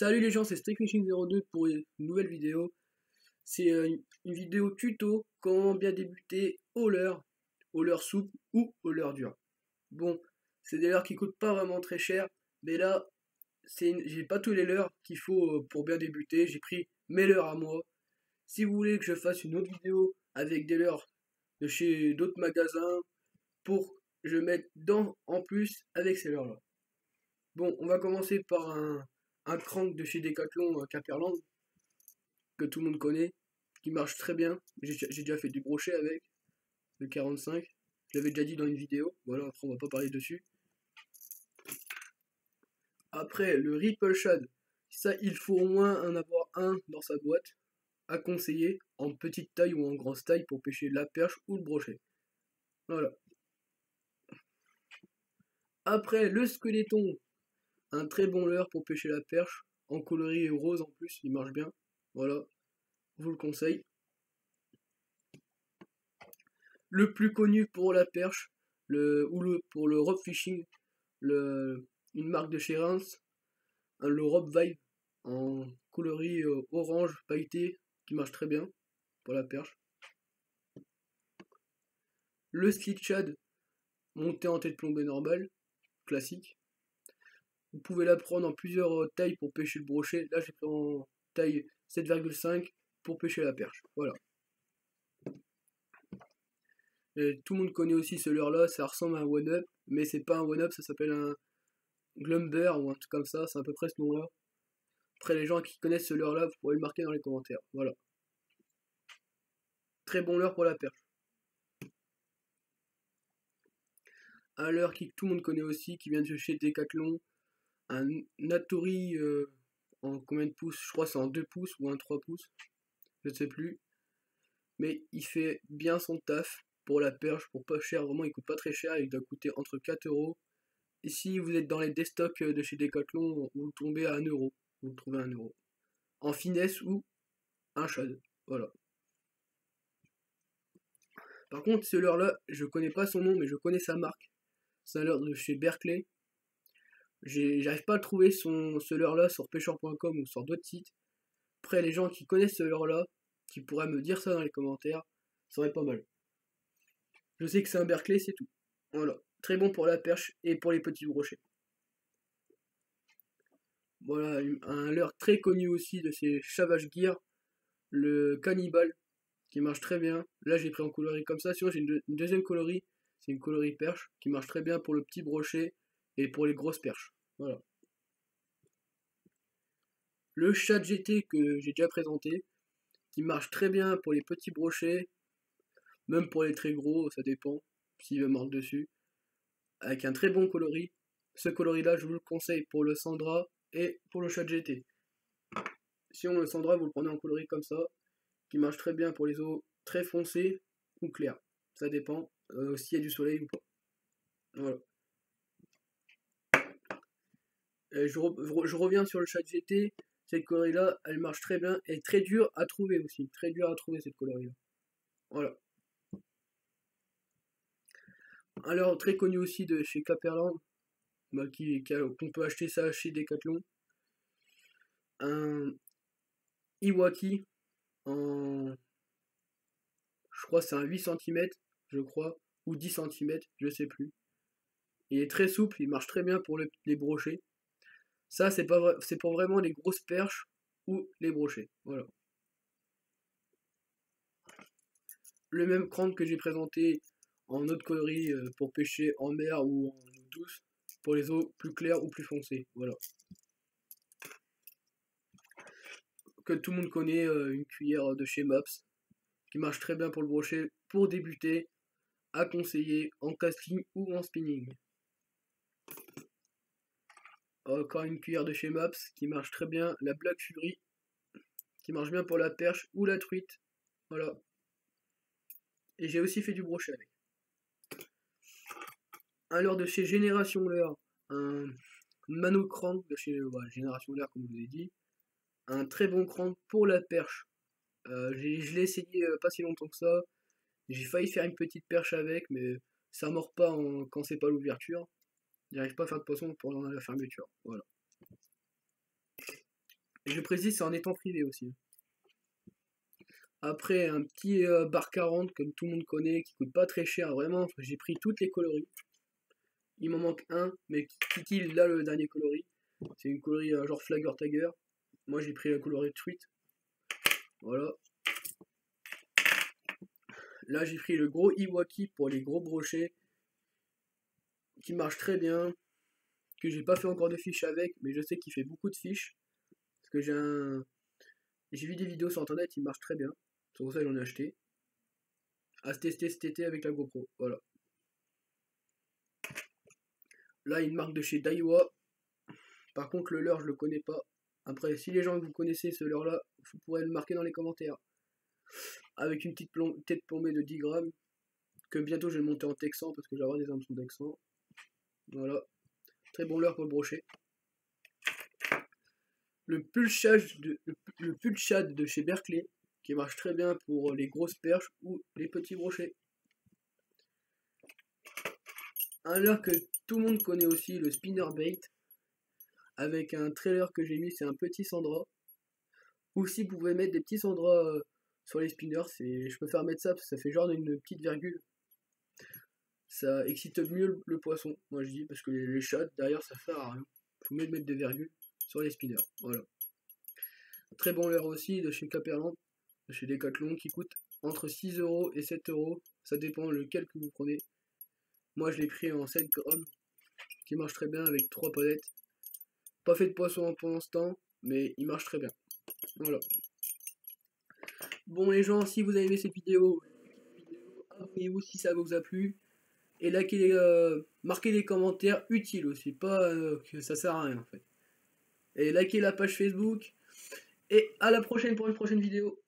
Salut les gens, c'est StrickFishing02 pour une nouvelle vidéo. C'est une vidéo tuto comment bien débuter au leurre souple ou au leurre dur. Bon, c'est des leurres qui coûtent pas vraiment très cher, mais là, j'ai pas tous les leurres qu'il faut pour bien débuter. J'ai pris mes leurres à moi. Si vous voulez que je fasse une autre vidéo avec des leurres de chez d'autres magasins pour que je mette en plus avec ces leurres là. Bon, on va commencer par un crank de chez Decathlon, un Caperland, que tout le monde connaît, qui marche très bien. J'ai déjà fait du brochet avec, le 45. Je l'avais déjà dit dans une vidéo, voilà, après on va pas parler dessus. Après, le Ripple Shad, ça il faut au moins en avoir un dans sa boîte, à conseiller, en petite taille ou en grosse taille pour pêcher la perche ou le brochet. Voilà. Après, le Skeleton, un très bon leurre pour pêcher la perche, en coloris rose en plus, il marche bien. Voilà, je vous le conseille. Le plus connu pour la perche, pour le rope fishing, une marque de chez Reims, le rope vibe en coloris orange pailleté qui marche très bien pour la perche. Le slick shad monté en tête plombée normale, classique. Vous pouvez la prendre en plusieurs tailles pour pêcher le brochet. Là j'ai pris en taille 7,5 pour pêcher la perche. Voilà. Et tout le monde connaît aussi ce leurre là, ça ressemble à un one-up, mais c'est pas un one-up, ça s'appelle un glumber ou un truc comme ça, c'est à peu près ce nom là. Après les gens qui connaissent ce leurre là, vous pourrez le marquer dans les commentaires. Voilà. Très bon leurre pour la perche. Un leurre que tout le monde connaît aussi, qui vient de chez Decathlon, un Natori en combien de pouces? Je crois c'est en 2 pouces ou un 3 pouces, je ne sais plus. Mais il fait bien son taf pour la perche, pour pas cher, vraiment il coûte pas très cher, il doit coûter entre 4€. Et si vous êtes dans les destocks de chez Decathlon, vous le tombez à 1€, vous le trouvez à 1€. En finesse ou un shad, voilà. Par contre ce leurre là, je connais pas son nom mais je connais sa marque. C'est un leurre de chez Berkeley. J'arrive pas à trouver ce leurre là sur pêcheur.com ou sur d'autres sites. Après les gens qui connaissent ce leurre là, qui pourraient me dire ça dans les commentaires, ça serait pas mal. Je sais que c'est un Berkeley, c'est tout. Voilà. Très bon pour la perche et pour les petits brochets. Voilà, un leurre très connu aussi de ces Savage Gear, le Cannibal, qui marche très bien. Là j'ai pris en coloris comme ça, sinon j'ai une deuxième coloris, c'est une coloris perche, qui marche très bien pour le petit brochet et pour les grosses perches. Voilà. Le Shad GT que j'ai déjà présenté, qui marche très bien pour les petits brochets, même pour les très gros, ça dépend s'il veut mordre dessus, avec un très bon coloris. Ce coloris là je vous le conseille pour le Sandra et pour le Shad GT. Si on le Sandra, vous le prenez en coloris comme ça, qui marche très bien pour les eaux très foncées ou claires. Ça dépend s'il y a du soleil ou pas. Voilà. Je reviens sur le Shad GT. Cette coloris là, elle marche très bien et très dure à trouver aussi. Très dur à trouver cette coloris là. Voilà. Alors très connu aussi de chez Caperland, qu'on peut acheter ça chez Decathlon. Un Iwaki en, je crois c'est un 8 cm, je crois, ou 10 cm, je sais plus. Il est très souple, il marche très bien pour les brochets. Ça c'est pour vraiment les grosses perches ou les brochets. Voilà. Le même crank que j'ai présenté en autre coloris pour pêcher en mer ou en eau douce, pour les eaux plus claires ou plus foncées. Voilà. Que tout le monde connaît, une cuillère de chez Maps, qui marche très bien pour le brochet, pour débuter, à conseiller en casting ou en spinning. Encore une cuillère de chez Maps, qui marche très bien, la Black Fury, qui marche bien pour la perche ou la truite. Voilà. Et j'ai aussi fait du brochet avec. Un leurre de chez Génération Leurre, un Mano Crank de chez Génération Leurre, comme je vous ai dit. Un très bon crank pour la perche. Je l'ai essayé pas si longtemps que ça. J'ai failli faire une petite perche avec, mais ça mord pas quand c'est pas l'ouverture. J'arrive pas à faire de poisson pendant la fermeture. Voilà. Et je précise, c'est en étant privé aussi. Après, un petit bar 40, comme tout le monde connaît, qui coûte pas très cher, vraiment. J'ai pris toutes les coloris. Il m'en manque un, mais Kiki, là, le dernier coloris. C'est une coloris genre Flagger Tiger. Moi, j'ai pris la coloris Tweet. Voilà. Là, j'ai pris le gros Iwaki pour les gros brochets, qui marche très bien. Que j'ai pas fait encore de fiches avec, mais je sais qu'il fait beaucoup de fiches. Parce que j'ai vu des vidéos sur internet, il marche très bien. C'est pour ça que j'en ai acheté. À tester cet été avec la GoPro. Voilà. Là, une marque de chez Daiwa. Par contre, le leurre, je le connais pas. Après, si les gens que vous connaissez ce leurre là, vous pourrez le marquer dans les commentaires. Avec une petite tête plombée de 10 grammes. Que bientôt je vais le monter en texan parce que je vais avoir des hameçons texan. Voilà. Très bon leurre pour le brochet. Le Pulchad de chez Berkeley, qui marche très bien pour les grosses perches ou les petits brochets. Un leurre que tout le monde connaît aussi, le Spinnerbait, avec un trailer que j'ai mis, c'est un petit Sandra. Ou si vous pouvez mettre des petits Sandras sur les spinners, je préfère mettre ça parce que ça fait genre une petite virgule. Ça excite mieux le poisson, moi je dis, parce que les chats derrière ça sert à rien. Faut mieux mettre des virgules sur les spinners. Voilà. Très bon leurre aussi de chez Caperland, de chez Decathlon, qui coûte entre 6€ et 7€. Ça dépend lequel que vous prenez. Moi je l'ai pris en 7 grammes, qui marche très bien avec 3 palettes. Pas fait de poisson pour l'instant, mais il marche très bien. Voilà. Bon les gens, si vous avez aimé cette vidéo, abonnez-vous si ça vous a plu. Et likez, marquez des commentaires utiles aussi, pas que ça sert à rien en fait. Et likez la page Facebook. Et à la prochaine pour une prochaine vidéo.